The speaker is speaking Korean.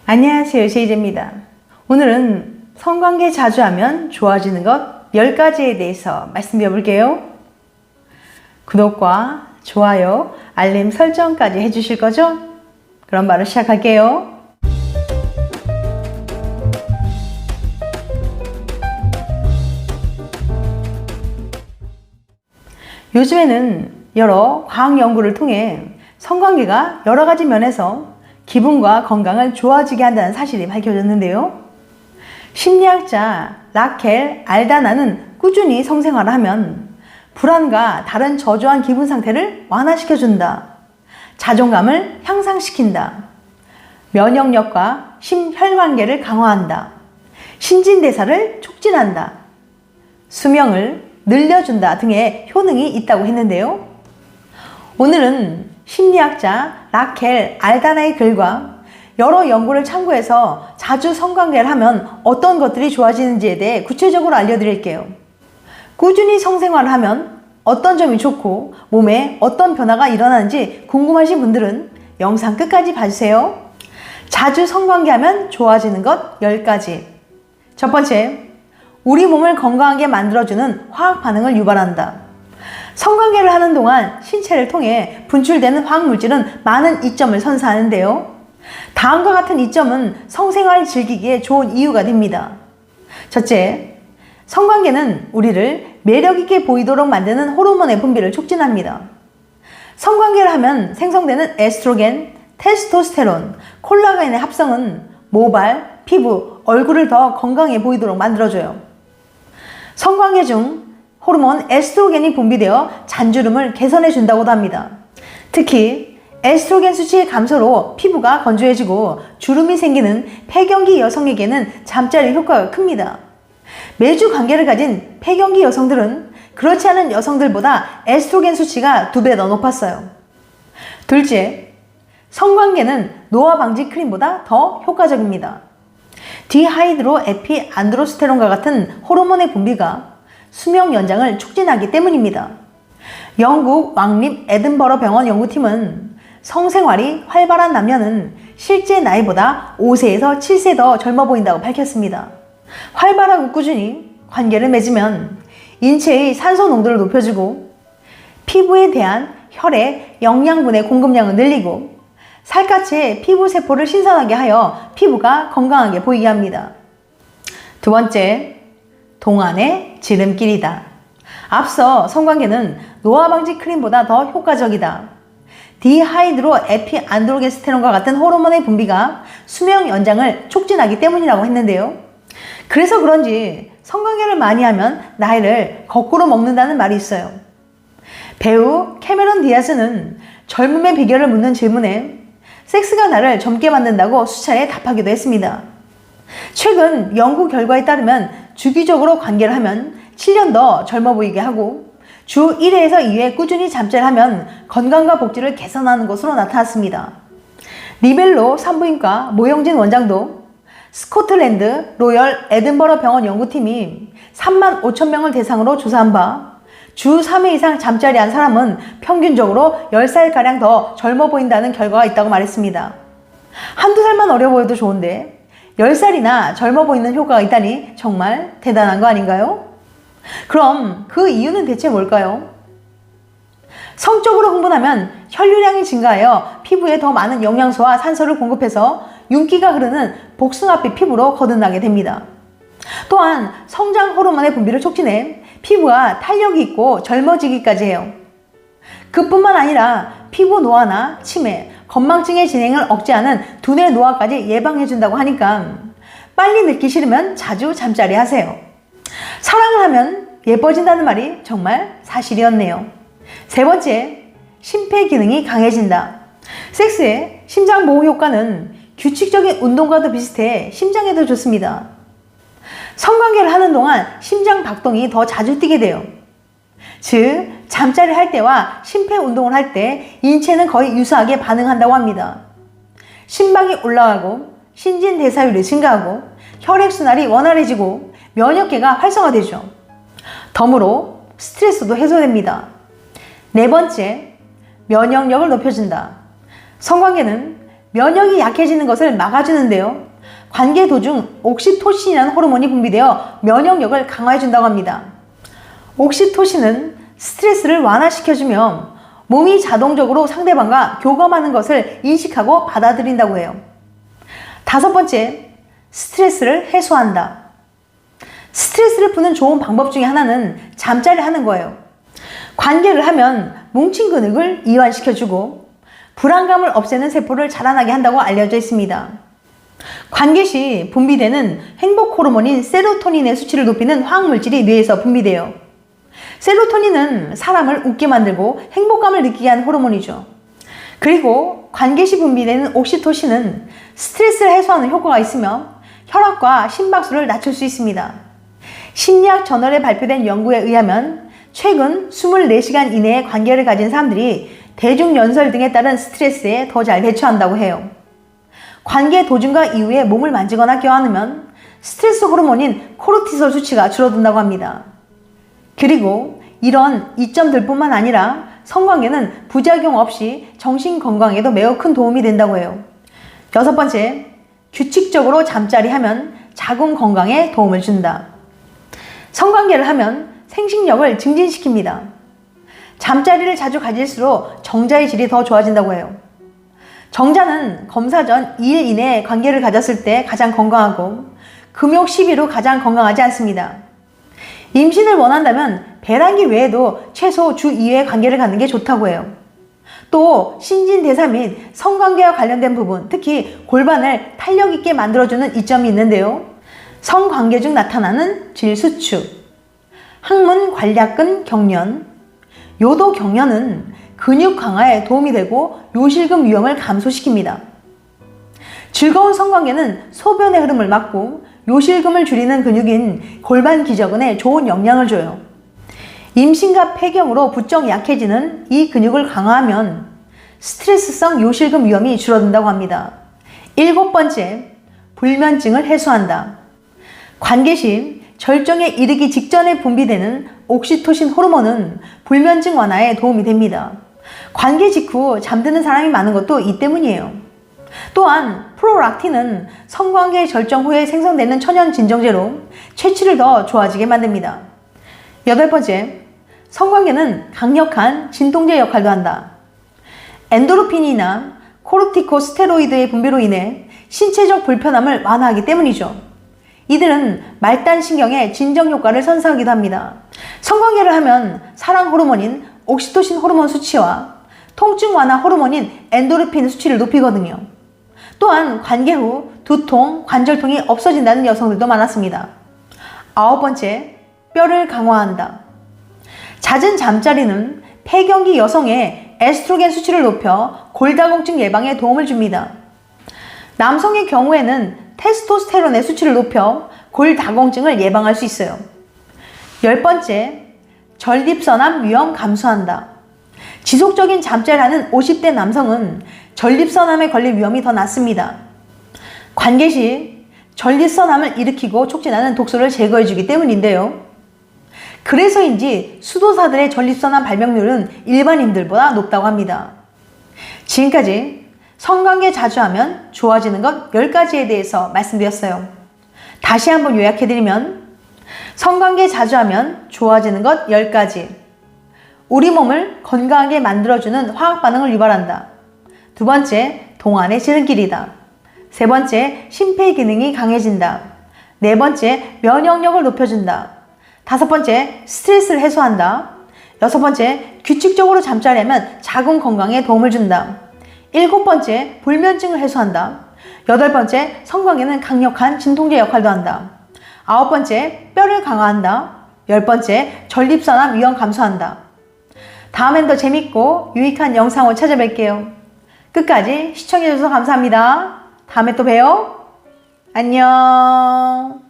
안녕하세요, 제이제입니다. 오늘은 성관계 자주 하면 좋아지는 것 10가지에 대해서 말씀드려 볼게요. 구독과 좋아요, 알림 설정까지 해주실 거죠? 그럼 바로 시작할게요. 요즘에는 여러 과학 연구를 통해 성관계가 여러 가지 면에서 기분과 건강을 좋아지게 한다는 사실이 밝혀졌는데요. 심리학자 라켈 알다나는 꾸준히 성생활을 하면 불안과 다른 저조한 기분 상태를 완화시켜준다. 자존감을 향상시킨다. 면역력과 심혈관계를 강화한다. 신진대사를 촉진한다. 수명을 늘려준다 등의 효능이 있다고 했는데요. 오늘은 심리학자 라켈 알다나의 글과 여러 연구를 참고해서 자주 성관계를 하면 어떤 것들이 좋아지는지에 대해 구체적으로 알려드릴게요. 꾸준히 성생활을 하면 어떤 점이 좋고 몸에 어떤 변화가 일어나는지 궁금하신 분들은 영상 끝까지 봐주세요. 자주 성관계하면 좋아지는 것 10가지. 첫 번째, 우리 몸을 건강하게 만들어주는 화학 반응을 유발한다. 성관계를 하는 동안 신체를 통해 분출되는 화학물질은 많은 이점을 선사하는데요. 다음과 같은 이점은 성생활을 즐기기에 좋은 이유가 됩니다. 첫째, 성관계는 우리를 매력있게 보이도록 만드는 호르몬의 분비를 촉진합니다. 성관계를 하면 생성되는 에스트로겐, 테스토스테론, 콜라겐의 합성은 모발, 피부, 얼굴을 더 건강해 보이도록 만들어줘요. 성관계 중 호르몬 에스트로겐이 분비되어 잔주름을 개선해 준다고도 합니다. 특히 에스트로겐 수치의 감소로 피부가 건조해지고 주름이 생기는 폐경기 여성에게는 잠자리 효과가 큽니다. 매주 관계를 가진 폐경기 여성들은 그렇지 않은 여성들보다 에스트로겐 수치가 2배 더 높았어요. 둘째, 성관계는 노화 방지 크림보다 더 효과적입니다. 디하이드로 에피 안드로스테론과 같은 호르몬의 분비가 수명 연장을 촉진하기 때문입니다. 영국 왕립 에든버러 병원 연구팀은 성생활이 활발한 남녀는 실제 나이보다 5세에서 7세 더 젊어 보인다고 밝혔습니다. 활발하고 꾸준히 관계를 맺으면 인체의 산소 농도를 높여주고 피부에 대한 혈액 영양분의 공급량을 늘리고 살갗의 피부 세포를 신선하게 하여 피부가 건강하게 보이게 합니다. 두 번째, 동안의 지름길이다. 앞서 성관계는 노화 방지 크림보다 더 효과적이다. 디하이드로 에피 안드로게스테론과 같은 호르몬의 분비가 수명 연장을 촉진하기 때문이라고 했는데요. 그래서 그런지 성관계를 많이 하면 나이를 거꾸로 먹는다는 말이 있어요. 배우 캐메론 디아스는 젊음의 비결을 묻는 질문에 섹스가 나를 젊게 만든다고 수차례 답하기도 했습니다. 최근 연구 결과에 따르면 주기적으로 관계를 하면 7년 더 젊어 보이게 하고 주 1회에서 2회 꾸준히 잠자리를 하면 건강과 복지를 개선하는 것으로 나타났습니다. 리벨로 산부인과 모영진 원장도 스코틀랜드 로열 에든버러 병원 연구팀이 3만 5천 명을 대상으로 조사한 바 주 3회 이상 잠자리 한 사람은 평균적으로 10살가량 더 젊어 보인다는 결과가 있다고 말했습니다. 한두 살만 어려 보여도 좋은데 10살이나 젊어 보이는 효과가 있다니 정말 대단한 거 아닌가요? 그럼 그 이유는 대체 뭘까요? 성적으로 흥분하면 혈류량이 증가하여 피부에 더 많은 영양소와 산소를 공급해서 윤기가 흐르는 복숭아빛 피부로 거듭나게 됩니다. 또한 성장 호르몬의 분비를 촉진해 피부가 탄력이 있고 젊어지기까지 해요. 그뿐만 아니라 피부 노화나 치매, 건망증의 진행을 억제하는 두뇌 노화까지 예방해준다고 하니까 빨리 늙기 싫으면 자주 잠자리 하세요. 사랑을 하면 예뻐진다는 말이 정말 사실이었네요. 세 번째, 심폐 기능이 강해진다. 섹스의 심장 보호 효과는 규칙적인 운동과도 비슷해 심장에도 좋습니다. 성관계를 하는 동안 심장 박동이 더 자주 뛰게 돼요. 즉, 잠자리 할 때와 심폐 운동을 할 때 인체는 거의 유사하게 반응한다고 합니다. 심박이 올라가고 신진대사율이 증가하고 혈액순환이 원활해지고 면역계가 활성화되죠. 덤으로 스트레스도 해소됩니다. 네 번째, 면역력을 높여준다. 성관계는 면역이 약해지는 것을 막아주는데요. 관계 도중 옥시토신이라는 호르몬이 분비되어 면역력을 강화해준다고 합니다. 옥시토신은 스트레스를 완화시켜주며 몸이 자동적으로 상대방과 교감하는 것을 인식하고 받아들인다고 해요. 5번째, 스트레스를 해소한다. 스트레스를 푸는 좋은 방법 중에 하나는 잠자리를 하는 거예요. 관계를 하면 뭉친 근육을 이완시켜주고 불안감을 없애는 세포를 자라나게 한다고 알려져 있습니다. 관계 시 분비되는 행복 호르몬인 세로토닌의 수치를 높이는 화학물질이 뇌에서 분비돼요. 세로토닌은 사람을 웃게 만들고 행복감을 느끼게 하는 호르몬이죠. 그리고 관계 시 분비되는 옥시토신은 스트레스를 해소하는 효과가 있으며 혈압과 심박수를 낮출 수 있습니다. 심리학 저널에 발표된 연구에 의하면 최근 24시간 이내에 관계를 가진 사람들이 대중연설 등에 따른 스트레스에 더 잘 대처한다고 해요. 관계 도중과 이후에 몸을 만지거나 껴안으면 스트레스 호르몬인 코르티솔 수치가 줄어든다고 합니다. 그리고 이런 이점들 뿐만 아니라 성관계는 부작용 없이 정신 건강에도 매우 큰 도움이 된다고 해요. 6번째, 규칙적으로 잠자리 하면 자궁 건강에 도움을 준다. 성관계를 하면 생식력을 증진시킵니다. 잠자리를 자주 가질수록 정자의 질이 더 좋아진다고 해요. 정자는 검사 전 2일 이내에 관계를 가졌을 때 가장 건강하고 금욕 10일 후 가장 건강하지 않습니다. 임신을 원한다면 배란기 외에도 최소 주 2회 관계를 갖는 게 좋다고 해요. 또 신진대사 및 성관계와 관련된 부분, 특히 골반을 탄력 있게 만들어주는 이점이 있는데요. 성관계 중 나타나는 질수축, 항문 관략근 경련, 요도 경련은 근육 강화에 도움이 되고 요실금 위험을 감소시킵니다. 즐거운 성관계는 소변의 흐름을 막고 요실금을 줄이는 근육인 골반 기저근에 좋은 영향을 줘요. 임신과 폐경으로 부쩍 약해지는 이 근육을 강화하면 스트레스성 요실금 위험이 줄어든다고 합니다. 7번째, 불면증을 해소한다. 관계 시 절정에 이르기 직전에 분비되는 옥시토신 호르몬은 불면증 완화에 도움이 됩니다. 관계 직후 잠드는 사람이 많은 것도 이 때문이에요. 또한 프로락틴은 성관계 절정 후에 생성되는 천연 진정제로 체취를 더 좋아지게 만듭니다. 8번째, 성관계는 강력한 진통제 역할도 한다. 엔도르핀이나 코르티코스테로이드의 분비로 인해 신체적 불편함을 완화하기 때문이죠. 이들은 말단신경의 진정 효과를 선사하기도 합니다. 성관계를 하면 사랑 호르몬인 옥시토신 호르몬 수치와 통증 완화 호르몬인 엔도르핀 수치를 높이거든요. 또한 관계 후 두통, 관절통이 없어진다는 여성들도 많았습니다. 9번째, 뼈를 강화한다. 잦은 잠자리는 폐경기 여성의 에스트로겐 수치를 높여 골다공증 예방에 도움을 줍니다. 남성의 경우에는 테스토스테론의 수치를 높여 골다공증을 예방할 수 있어요. 10번째, 전립선암 위험 감소한다. 지속적인 잠자리를 하는 50대 남성은 전립선암에 걸릴 위험이 더 낮습니다. 관계 시 전립선암을 일으키고 촉진하는 독소를 제거해주기 때문인데요. 그래서인지 수도사들의 전립선암 발병률은 일반인들보다 높다고 합니다. 지금까지 성관계 자주 하면 좋아지는 것 10가지에 대해서 말씀드렸어요. 다시 한번 요약해드리면 성관계 자주 하면 좋아지는 것 10가지. 우리 몸을 건강하게 만들어주는 화학 반응을 유발한다. 2번째, 동안의 지름길이다. 3번째, 심폐기능이 강해진다. 4번째, 면역력을 높여준다. 5번째, 스트레스를 해소한다. 6번째, 규칙적으로 잠자리하면 자궁 건강에 도움을 준다. 7번째, 불면증을 해소한다. 8번째, 성관계는 강력한 진통제 역할도 한다. 9번째, 뼈를 강화한다. 10번째, 전립선암 위험 감소한다. 다음엔 더 재밌고 유익한 영상으로 찾아뵐게요. 끝까지 시청해주셔서 감사합니다. 다음에 또 봬요. 안녕.